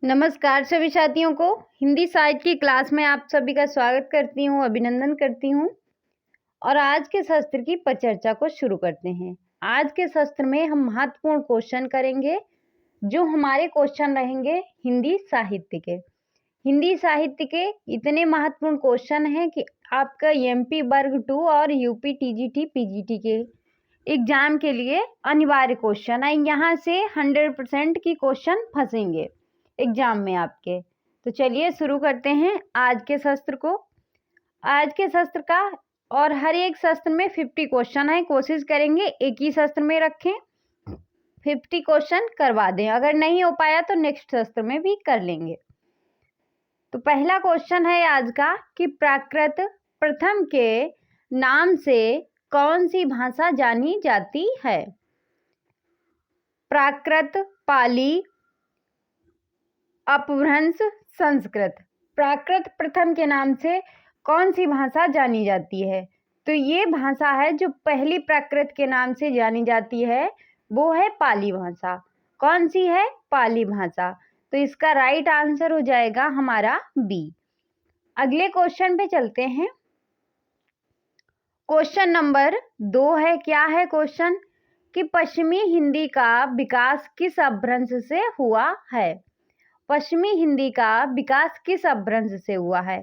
नमस्कार सभी साथियों को। हिंदी साहित्य की क्लास में आप सभी का स्वागत करती हूँ, अभिनंदन करती हूँ। और आज के शस्त्र की परिचर्चा को शुरू करते हैं। आज के शस्त्र में हम महत्वपूर्ण क्वेश्चन करेंगे, जो हमारे क्वेश्चन रहेंगे हिंदी साहित्य के। हिंदी साहित्य के इतने महत्वपूर्ण क्वेश्चन हैं कि आपका एमपी वर्ग 2 और यूपी टीजीटी पीजीटी के एग्जाम के लिए अनिवार्य क्वेश्चन है। यहाँ से 100% की क्वेश्चन फंसेंगे एग्जाम में आपके। तो चलिए शुरू करते हैं आज के शस्त्र को। आज के शस्त्र का और हर एक शस्त्र में 50 क्वेश्चन है। कोशिश करेंगे एक ही शस्त्र में रखें, 50 क्वेश्चन करवा दें। अगर नहीं हो पाया तो नेक्स्ट शस्त्र में भी कर लेंगे। तो पहला क्वेश्चन है आज का कि प्राकृत प्रथम के नाम से कौन सी भाषा जानी जाती है? प्राकृत, पाली, अपभ्रंश, संस्कृत। प्राकृत प्रथम के नाम से कौन सी भाषा जानी जाती है? तो ये भाषा है जो पहली प्राकृत के नाम से जानी जाती है, वो है पाली भाषा। कौन सी है? पाली भाषा। तो इसका राइट आंसर हो जाएगा हमारा बी। अगले क्वेश्चन पे चलते हैं। क्वेश्चन नंबर 2 है। क्या है क्वेश्चन? कि पश्चिमी हिंदी का विकास किस अपभ्रंश से हुआ है? पश्चिमी हिंदी का विकास किस अपभ्रंश से हुआ है?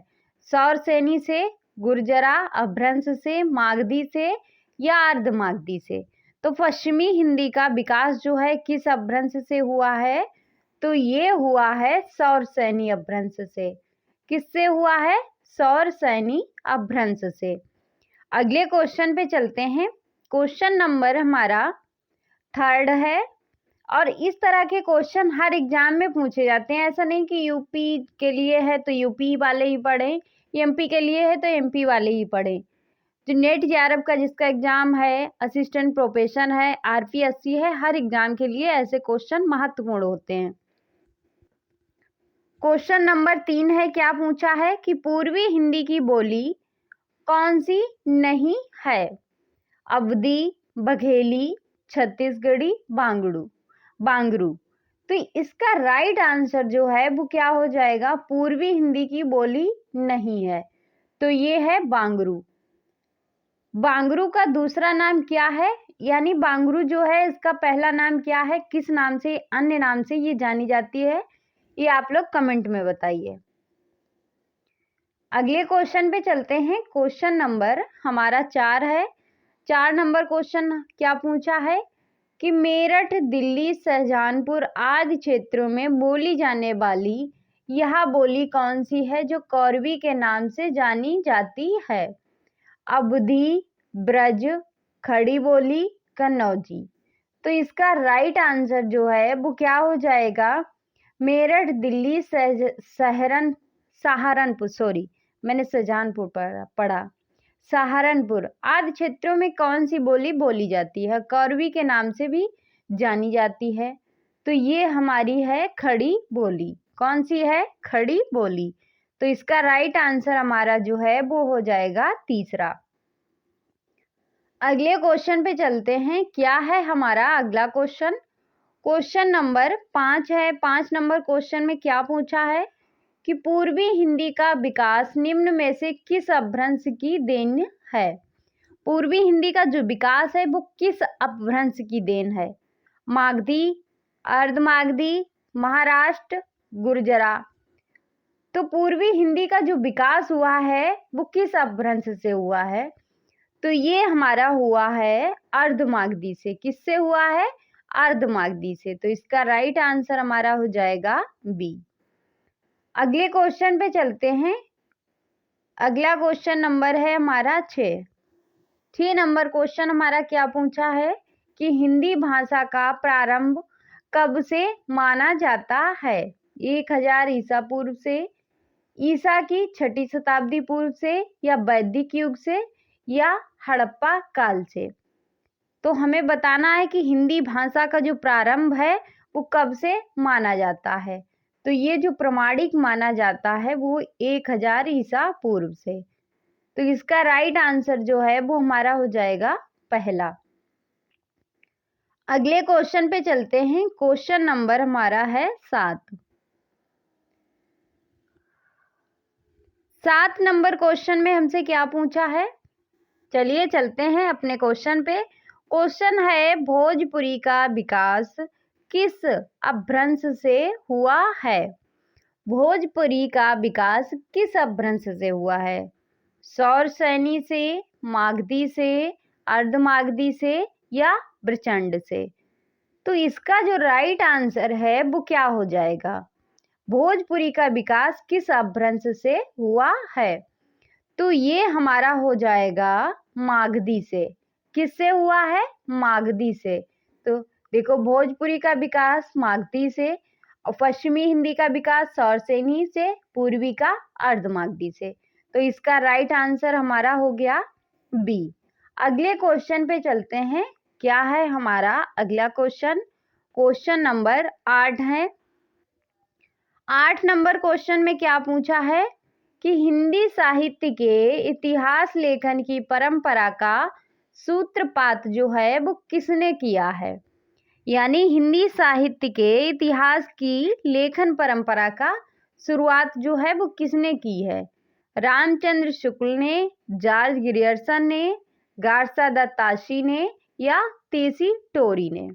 सौरसेनी से, गुर्जरा अपभ्रंश से, मागधी से या अर्धमागधी से? तो पश्चिमी हिंदी का विकास जो है किस अपभ्रंश से हुआ है? तो ये हुआ है सौरसेनी अपभ्रंश से। किससे हुआ है? सौरसेनी अपभ्रंश से। अगले क्वेश्चन पे चलते हैं। क्वेश्चन नंबर हमारा 3 है। और इस तरह के क्वेश्चन हर एग्जाम में पूछे जाते हैं। ऐसा नहीं कि यूपी के लिए है तो यूपी वाले ही पढ़ें, एमपी के लिए है तो एमपी वाले ही पढ़ें। जो नेट जेआरएफ का जिसका एग्जाम है, असिस्टेंट प्रोफेशन है, आरपीएससी है, हर एग्जाम के लिए ऐसे क्वेश्चन महत्वपूर्ण होते हैं। क्वेश्चन नंबर 3 है। क्या पूछा है? कि पूर्वी हिंदी की बोली कौन सी नहीं है? अवधी, बघेली, छत्तीसगढ़ी, बांगरू। तो इसका राइट आंसर जो है वो क्या हो जाएगा? पूर्वी हिंदी की बोली नहीं है, तो ये है बांगरू। बांगरू का दूसरा नाम क्या है? यानी बांगरू जो है इसका पहला नाम क्या है? किस नाम से, अन्य नाम से ये जानी जाती है? ये आप लोग कमेंट में बताइए। अगले क्वेश्चन पे चलते हैं। क्वेश्चन नंबर हमारा 4 है। 4 नंबर क्वेश्चन क्या पूछा है? कि मेरठ, दिल्ली, शाहजहांपुर आदि क्षेत्रों में बोली जाने वाली यह बोली कौन सी है जो कौरवी के नाम से जानी जाती है? अवधी, ब्रज, खड़ी बोली, कन्नौजी। तो इसका राइट आंसर जो है वो क्या हो जाएगा? मेरठ, दिल्ली, सहारनपुर, सॉरी मैंने शाहजहांपुर पढ़ा। सहारनपुर आदि क्षेत्रों में कौन सी बोली बोली जाती है? कौरवी के नाम से भी जानी जाती है। तो ये हमारी है खड़ी बोली। कौन सी है? खड़ी बोली। तो इसका राइट आंसर हमारा जो है वो हो जाएगा तीसरा। अगले क्वेश्चन पे चलते हैं। क्या है हमारा अगला क्वेश्चन? क्वेश्चन नंबर 5 है। 5 नंबर क्वेश्चन में क्या पूछा है? कि पूर्वी हिंदी का विकास निम्न में से किस अपभ्रंश की देन है? पूर्वी हिंदी का जो विकास है वो किस अपभ्रंश की देन है? मागधी, अर्धमागधी, महाराष्ट्र, गुर्जरा। तो पूर्वी हिंदी का जो विकास हुआ है वो किस अपभ्रंश से हुआ है? तो ये हमारा हुआ है अर्धमागधी से। किससे हुआ है? अर्धमागधी से। तो इसका राइट आंसर हमारा हो जाएगा बी। अगले क्वेश्चन पे चलते हैं। अगला क्वेश्चन नंबर है हमारा 6। 6 नंबर क्वेश्चन हमारा क्या पूछा है? कि हिंदी भाषा का प्रारंभ कब से माना जाता है? 1000 ईसा पूर्व से, ईसा की 6ठी शताब्दी पूर्व से, या वैदिक युग से, या हड़प्पा काल से? तो हमें बताना है कि हिंदी भाषा का जो प्रारंभ है वो कब से माना जाता है। तो ये जो प्रमाणिक माना जाता है वो 1000 ईसा पूर्व से। तो इसका राइट आंसर जो है वो हमारा हो जाएगा पहला। अगले क्वेश्चन पे चलते हैं। क्वेश्चन नंबर हमारा है 7। 7 नंबर क्वेश्चन में हमसे क्या पूछा है, चलिए चलते हैं अपने क्वेश्चन पे। क्वेश्चन है भोजपुरी का विकास किस अपभ्रंश से हुआ है। भोजपुरी का विकास किस अपभ्रंश से हुआ है, सौरसैनी से, मागधी से, अर्धमागधी से या प्रचंड से। तो इसका जो राइट आंसर है वो क्या हो जाएगा, भोजपुरी का विकास किस अपभ्रंश से हुआ है। तो ये हमारा हो जाएगा मागधी से। किससे हुआ है, मागधी से। तो देखो भोजपुरी का विकास मागधी से, और पश्चिमी हिंदी का विकास सौरसेनी से, पूर्वी का अर्धमागधी से। तो इसका राइट आंसर हमारा हो गया बी। अगले क्वेश्चन पे चलते हैं। क्या है हमारा अगला क्वेश्चन, क्वेश्चन नंबर 8 है। 8 नंबर क्वेश्चन में क्या पूछा है कि हिंदी साहित्य के इतिहास लेखन की परंपरा का सूत्रपात जो है वो किसने किया है। यानी हिंदी साहित्य के इतिहास की लेखन परंपरा का शुरुआत जो है वो किसने की है। रामचंद्र शुक्ल ने, जॉर्ज ग्रियर्सन ने, गारसा दत्ताशी ने या तेसी टोरी ने।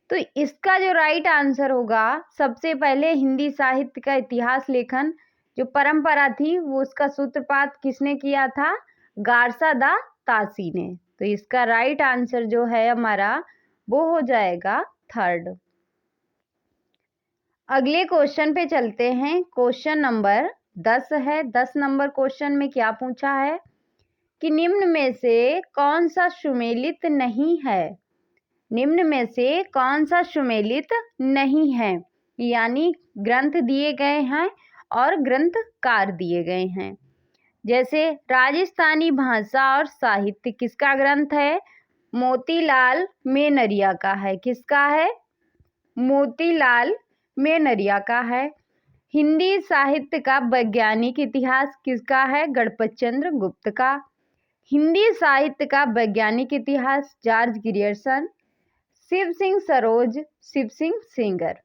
तो इसका जो राइट आंसर होगा, सबसे पहले हिंदी साहित्य का इतिहास लेखन जो परंपरा थी वो उसका सूत्रपात किसने किया था, गारसा दा तासी ने। तो इसका राइट आंसर जो है हमारा वो हो जाएगा थर्ड। अगले क्वेश्चन पे चलते हैं। क्वेश्चन नंबर 10 है। 10 नंबर क्वेश्चन में क्या पूछा है कि निम्न में से कौन सा सुमेलित नहीं है। निम्न में से कौन सा सुमेलित नहीं है, यानी ग्रंथ दिए गए हैं और ग्रंथकार दिए गए हैं। जैसे राजस्थानी भाषा और साहित्य किसका ग्रंथ है, मोतीलाल मेनरिया का है। किसका है, मोतीलाल मेनरिया का है। हिंदी साहित्य का वैज्ञानिक इतिहास किसका है, गणपत चंद्र गुप्त का। हिंदी साहित्य का वैज्ञानिक इतिहास जॉर्ज ग्रियर्सन। शिव सिंह सरोज, शिव सिंह सेंगर।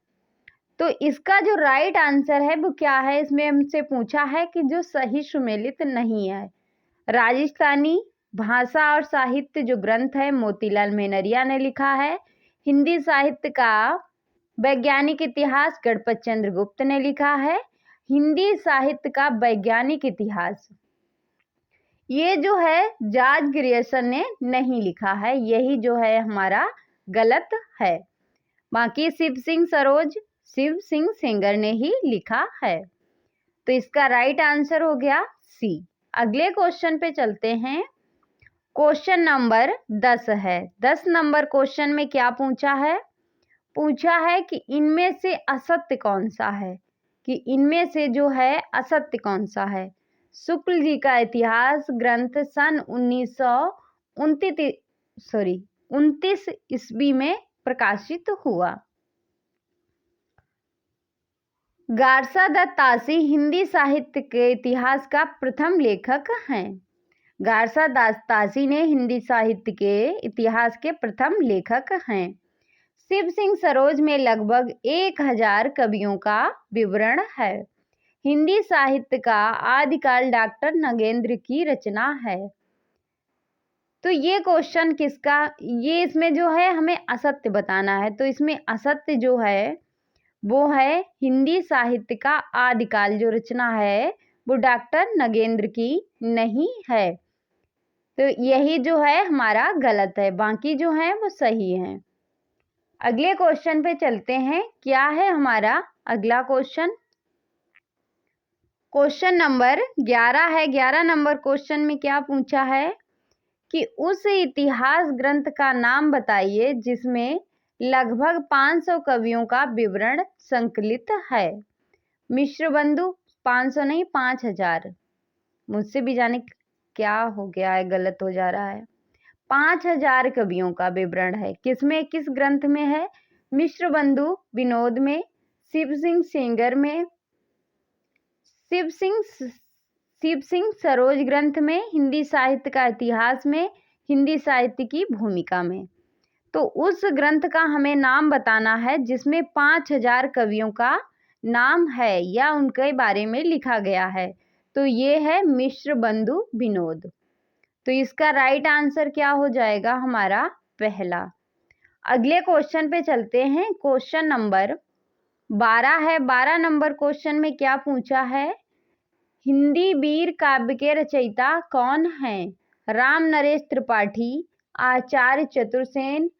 तो इसका जो राइट आंसर है वो क्या है, इसमें हमसे पूछा है कि जो सही सुमेलित नहीं है। राजस्थानी भाषा और साहित्य जो ग्रंथ है मोतीलाल मेनरिया ने लिखा है। हिंदी साहित्य का वैज्ञानिक इतिहास गणपत चंद्र गुप्त ने लिखा है। हिंदी साहित्य का वैज्ञानिक इतिहास ये जो है जॉर्ज ग्रियर्सन ने नहीं लिखा है, यही जो है हमारा गलत है। बाकी शिव सिंह सरोज, शिव सिंह सेंगर ने ही लिखा है। तो इसका राइट आंसर हो गया सी। अगले क्वेश्चन पे चलते हैं। क्वेश्चन नंबर 10 है। 10 नंबर क्वेश्चन में क्या पूछा है, पूछा है कि इनमें से असत्य कौन सा है, कि इनमें से जो है असत्य कौन सा है। शुक्ल जी का इतिहास ग्रंथ सन 1929 ईस्वी में प्रकाशित हुआ। गारसा दत्तासी हिंदी साहित्य के इतिहास का प्रथम लेखक हैं। गारसा दत्तासी ने हिंदी साहित्य के इतिहास के प्रथम लेखक हैं। शिव सिंह सरोज में लगभग 1000 कवियों का विवरण है। हिंदी साहित्य का आदिकाल डॉक्टर नगेंद्र की रचना है। तो ये क्वेश्चन किसका, ये इसमें जो है हमें असत्य बताना है। तो इसमें असत्य जो है वो है हिंदी साहित्य का आदिकाल जो रचना है वो डॉक्टर नगेंद्र की नहीं है। तो यही जो है हमारा गलत है, बाकी जो है वो सही है। अगले क्वेश्चन पे चलते हैं। क्या है हमारा अगला क्वेश्चन, क्वेश्चन नंबर 11 है। 11 नंबर क्वेश्चन में क्या पूछा है कि उस इतिहास ग्रंथ का नाम बताइए जिसमें लगभग 500 कवियों का विवरण संकलित है। मिश्र बंधु 500 नहीं 5000, मुझसे भी जाने क्या हो गया है, गलत हो जा रहा है। 5000 कवियों का विवरण है, किसमें, किस ग्रंथ में है, मिश्र बंधु विनोद में, शिव सिंह सेंगर में, शिव सिंह सरोज ग्रंथ में, हिंदी साहित्य का इतिहास में, हिंदी साहित्य की भूमिका में। तो उस ग्रंथ का हमें नाम बताना है जिसमें 5000 कवियों का नाम है या उनके बारे में लिखा गया है। तो ये है मिश्र बंधु विनोद। तो इसका राइट आंसर क्या हो जाएगा हमारा पहला। अगले क्वेश्चन पे चलते हैं। क्वेश्चन नंबर 12 है। 12 नंबर क्वेश्चन में क्या पूछा है? हिंदी वीर काव्य के रचयिता कौन हैं? राम नरेश त्रिपाठी, आचार्य चतुर्सेन,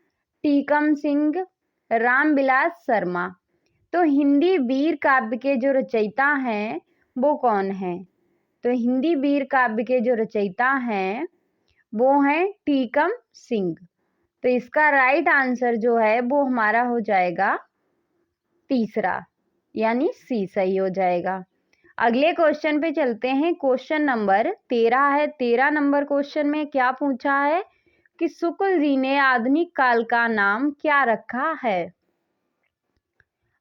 टीकम सिंह, रामविलास शर्मा। तो हिंदी वीर काव्य के जो रचयिता हैं वो कौन हैं? तो हिंदी वीर काव्य के जो रचयिता हैं वो हैं टीकम सिंह। तो इसका राइट आंसर जो है वो हमारा हो जाएगा तीसरा, यानी सी सही हो जाएगा। अगले क्वेश्चन पे चलते हैं। क्वेश्चन नंबर 13 है। 13 नंबर क्वेश्चन में क्या पूछा है कि शुक्ल जी ने आधुनिक काल का नाम क्या रखा है?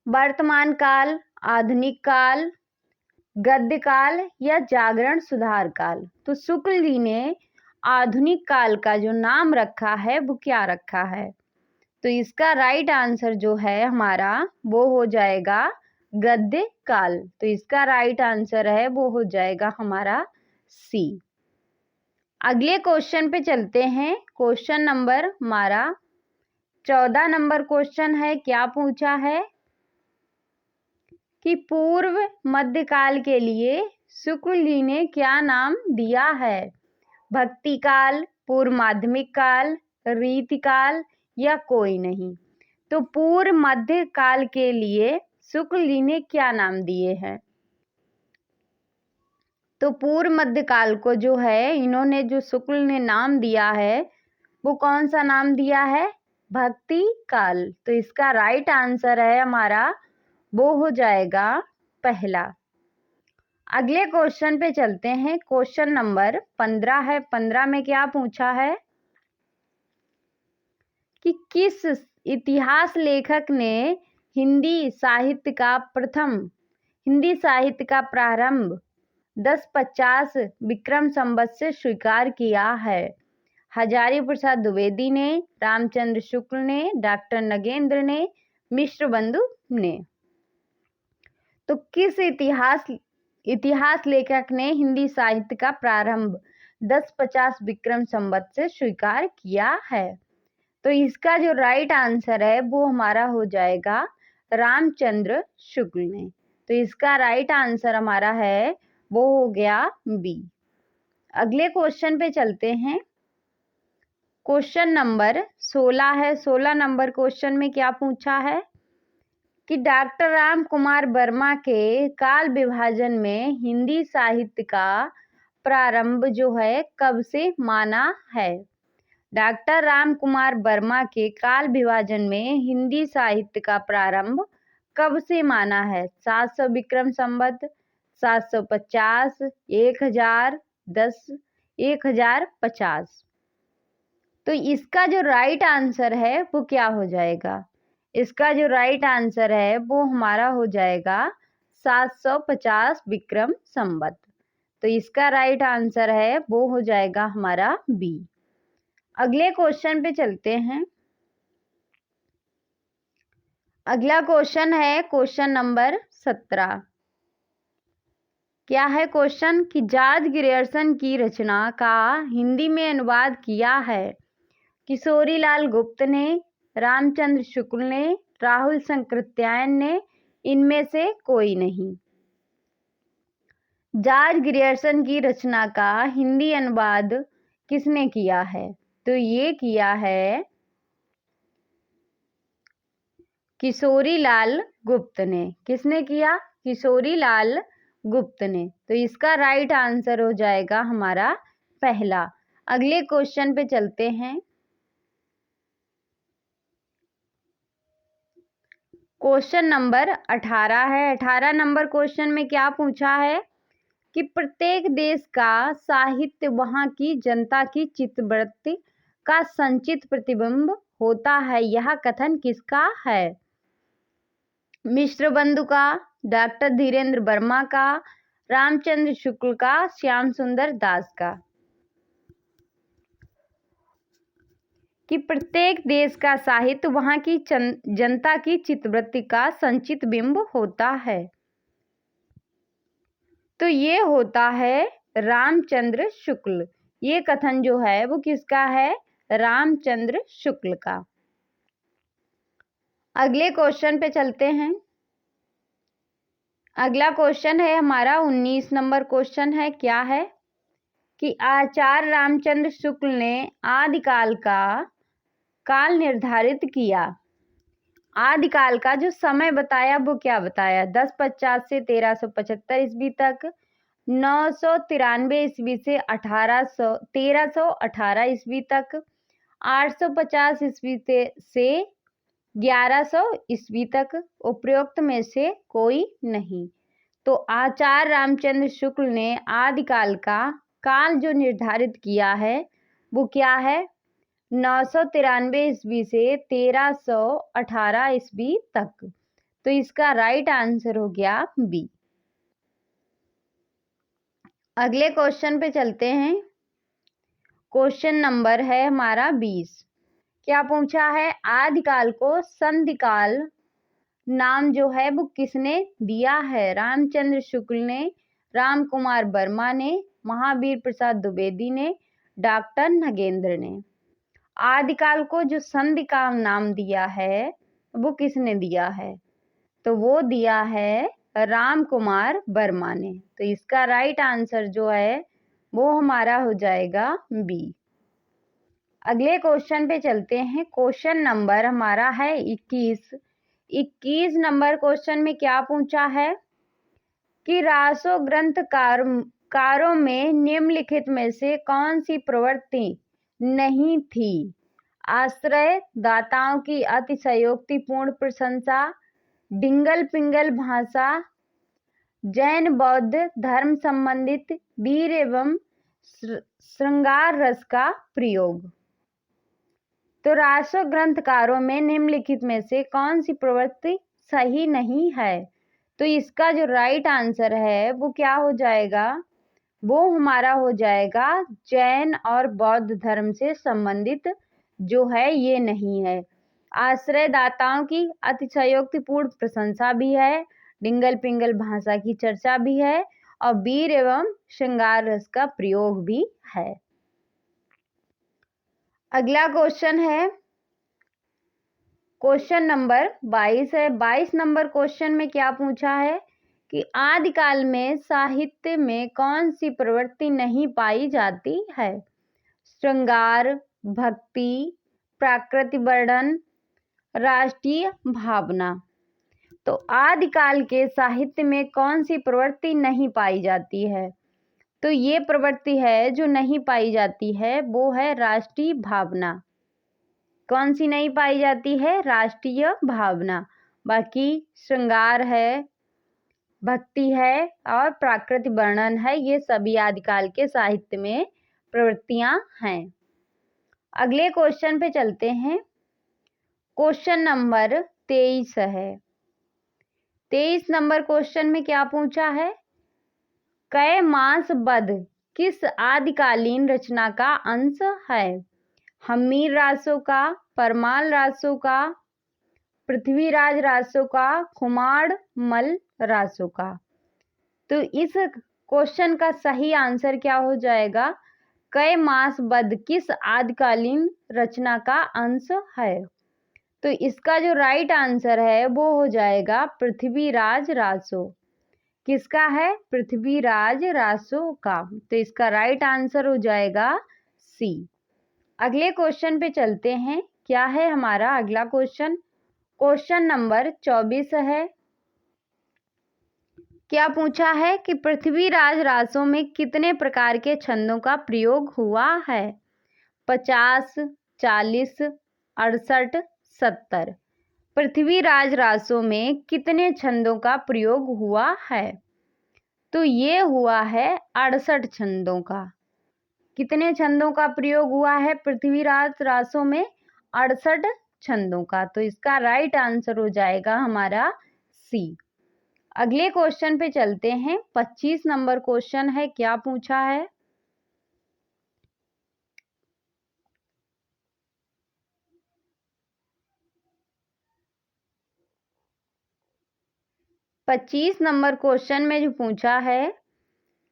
वर्तमान काल, आधुनिक काल, गद्य काल या जागरण सुधार काल। तो शुक्ल जी ने आधुनिक काल का जो नाम रखा है वो क्या रखा है? तो इसका राइट आंसर जो है हमारा वो हो जाएगा गद्य काल। तो इसका राइट आंसर है वो हो जाएगा हमारा सी। अगले क्वेश्चन पे चलते हैं। क्वेश्चन नंबर हमारा 14 नंबर क्वेश्चन है। क्या पूछा है कि पूर्व मध्यकाल के लिए शुक्ल जी ने क्या नाम दिया है? भक्ति काल, पूर्व माध्यमिक काल, रीति काल या कोई नहीं। तो पूर्व मध्य काल के लिए शुक्ल जी ने क्या नाम दिए हैं? तो पूर्व मध्य काल को जो है इन्होंने जो शुक्ल ने नाम दिया है वो कौन सा नाम दिया है? भक्ति काल। तो इसका राइट आंसर है हमारा वो हो जाएगा पहला। अगले क्वेश्चन पे चलते हैं। क्वेश्चन नंबर 15 है। 15 में क्या पूछा है कि किस इतिहास लेखक ने हिंदी साहित्य का प्रारंभ 1050 विक्रम संवत से स्वीकार किया है? हजारी प्रसाद द्विवेदी ने, रामचंद्र शुक्ल ने, डॉक्टर नगेंद्र ने, मिश्र बंधु ने। तो किस इतिहास लेखक ने हिंदी साहित्य का प्रारंभ 1050 विक्रम संवत से स्वीकार किया है? तो इसका जो राइट आंसर है वो हमारा हो जाएगा रामचंद्र शुक्ल ने। तो इसका राइट आंसर हमारा है वो हो गया बी। अगले क्वेश्चन पे चलते हैं। क्वेश्चन नंबर 16 है। 16 नंबर क्वेश्चन में क्या पूछा है कि डॉक्टर राम कुमार वर्मा के काल विभाजन में हिंदी साहित्य का प्रारंभ जो है कब से माना है? डॉक्टर राम कुमार वर्मा के काल विभाजन में हिंदी साहित्य का प्रारंभ कब से माना है? 700 विक्रम संवत, 750, 1000, 10, 1050। तो इसका जो राइट आंसर है वो क्या हो जाएगा? इसका जो राइट आंसर है वो हमारा हो जाएगा 750 विक्रम संवत। तो इसका राइट आंसर है वो हो जाएगा हमारा बी। अगले क्वेश्चन पे चलते हैं। अगला क्वेश्चन है क्वेश्चन नंबर 17। क्या है क्वेश्चन कि जॉर्ज ग्रियर्सन की रचना का हिंदी में अनुवाद किया है किशोरीलाल गुप्त ने, रामचंद्र शुक्ल ने, राहुल शंकरत्यायन ने, इनमें से कोई नहीं। जॉर्ज ग्रियर्सन की रचना का हिंदी अनुवाद किसने किया है? तो ये किया है किशोरीलाल गुप्त ने। किसने किया? किशोरीलाल गुप्त ने। तो इसका राइट आंसर हो जाएगा हमारा पहला। अगले क्वेश्चन पे चलते हैं। क्वेश्चन नंबर 18 है। 18 नंबर क्वेश्चन में क्या पूछा है कि प्रत्येक देश का साहित्य वहां की जनता की चित्तवृत्ति का संचित प्रतिबिंब होता है, यह कथन किसका है? मिश्र बंधु का, डॉक्टर धीरेन्द्र वर्मा का, रामचंद्र शुक्ल का, श्याम सुंदर दास का। कि प्रत्येक देश का साहित्य वहां की जनता की चित्तवृत्ति का संचित बिंब होता है। तो ये होता है रामचंद्र शुक्ल। ये कथन जो है वो किसका है? रामचंद्र शुक्ल का। अगले क्वेश्चन पे चलते हैं। अगला क्वेश्चन है हमारा 19 नंबर क्वेश्चन है। क्या है कि आचार्य रामचंद्र शुक्ल ने आदिकाल का काल निर्धारित किया। आदिकाल का जो समय बताया वो क्या बताया? 1050 से 1375 ईस्वी तक, 993 ईस्वी से 1318 ईस्वी तक, 850 ईस्वी से 1100 ईस्वी तक, उपरोक्त में से कोई नहीं। तो आचार्य रामचंद्र शुक्ल ने आदिकाल का काल जो निर्धारित किया है वो क्या है? 993 ईस्वी से 1318 ईस्वी तक। तो इसका राइट आंसर हो गया बी। अगले क्वेश्चन पे चलते हैं। क्वेश्चन नंबर है हमारा 20। क्या पूछा है? आदिकाल को संधिकाल नाम जो है वो किसने दिया है? रामचंद्र शुक्ल ने, राम कुमार वर्मा ने, महावीर प्रसाद द्विवेदी ने, डॉक्टर नगेंद्र ने। आदिकाल को जो संधिकाल नाम दिया है वो किसने दिया है? तो वो दिया है राम कुमार वर्मा ने। तो इसका राइट आंसर जो है वो हमारा हो जाएगा बी। अगले क्वेश्चन पे चलते हैं। क्वेश्चन नंबर हमारा है 21। 21 नंबर क्वेश्चन में क्या पूछा है कि रासो ग्रंथकारों में निम्नलिखित में से कौन सी प्रवृत्ति नहीं थी? आश्रय दाताओं की अतिशयोक्तिपूर्ण प्रशंसा, डिंगल पिंगल भाषा, जैन बौद्ध धर्म संबंधित वीर एवं श्रृंगार रस का प्रयोग। तो रासो ग्रंथकारों में निम्नलिखित में से कौन सी प्रवृत्ति सही नहीं है? तो इसका जो राइट आंसर है वो क्या हो जाएगा? वो हमारा हो जाएगा जैन और बौद्ध धर्म से संबंधित जो है ये नहीं है। आश्रयदाताओं की अतिशयोक्तिपूर्ण प्रशंसा भी है, डिंगल पिंगल भाषा की चर्चा भी है और वीर एवं श्रृंगार रस का प्रयोग भी है। अगला क्वेश्चन है क्वेश्चन नंबर 22 है। 22 नंबर क्वेश्चन में क्या पूछा है कि आदिकाल में साहित्य में कौन सी प्रवृत्ति नहीं पाई जाती है? श्रृंगार, भक्ति, प्राकृतिक वर्णन, राष्ट्रीय भावना। तो आदिकाल के साहित्य में कौन सी प्रवृत्ति नहीं पाई जाती है? तो ये प्रवृत्ति है जो नहीं पाई जाती है वो है राष्ट्रीय भावना। कौन सी नहीं पाई जाती है? राष्ट्रीय भावना। बाकी श्रृंगार है, भक्ति है और प्राकृतिक वर्णन है, ये सभी आदिकाल के साहित्य में प्रवृत्तियां हैं। अगले क्वेश्चन पे चलते हैं। क्वेश्चन नंबर 23 है। 23 नंबर क्वेश्चन में क्या पूछा है? कै मास बध किस आदिकालीन रचना का अंश है? हम्मीर रासों का, परमाल रासों का, पृथ्वीराज रासों का, खुमाड़ मल रासों का। तो इस क्वेश्चन का सही आंसर क्या हो जाएगा? कै मास बध किस आदिकालीन रचना का अंश है? तो इसका जो राइट आंसर है वो हो जाएगा पृथ्वीराज रासो। किसका है? पृथ्वीराज रासो का। तो इसका राइट आंसर हो जाएगा सी। अगले क्वेश्चन पे चलते हैं। क्या है हमारा अगला क्वेश्चन? क्वेश्चन नंबर 24 है। क्या पूछा है कि पृथ्वीराज रासों में कितने प्रकार के छंदों का प्रयोग हुआ है? 50, 40, 68, 70। पृथ्वीराज रासों में कितने छंदों का प्रयोग हुआ है? तो ये हुआ है 68 छंदों का। कितने छंदों का प्रयोग हुआ है पृथ्वीराज रासों में? 68 छंदों का। तो इसका राइट आंसर हो जाएगा हमारा सी। अगले क्वेश्चन पे चलते हैं। 25 नंबर क्वेश्चन है। क्या पूछा है? पच्चीस नंबर क्वेश्चन में जो पूछा है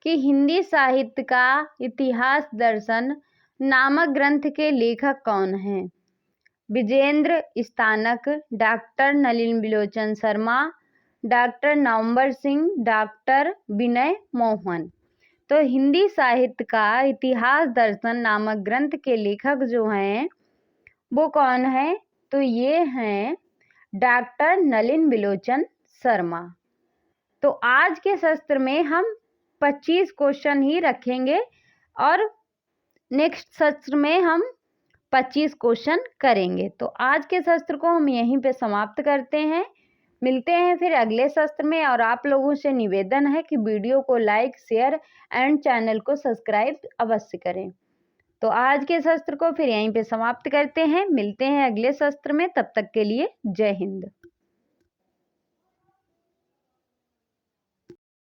कि हिंदी साहित्य का इतिहास दर्शन नामक ग्रंथ के लेखक कौन हैं? विजेंद्र स्तानक, डॉक्टर नलिन बिलोचन शर्मा, डॉक्टर नवंबर सिंह, डॉक्टर विनय मोहन। तो हिंदी साहित्य का इतिहास दर्शन नामक ग्रंथ के लेखक जो हैं वो कौन है? तो ये हैं डॉक्टर नलिन बिलोचन शर्मा। तो आज के सत्र में हम 25 क्वेश्चन ही रखेंगे और नेक्स्ट सत्र में हम 25 क्वेश्चन करेंगे। तो आज के सत्र को हम यहीं पे समाप्त करते हैं। मिलते हैं फिर अगले सत्र में और आप लोगों से निवेदन है कि वीडियो को लाइक, शेयर एंड चैनल को सब्सक्राइब अवश्य करें। तो आज के सत्र को फिर यहीं पे समाप्त करते हैं। मिलते हैं अगले सत्र में, तब तक के लिए जय हिंद।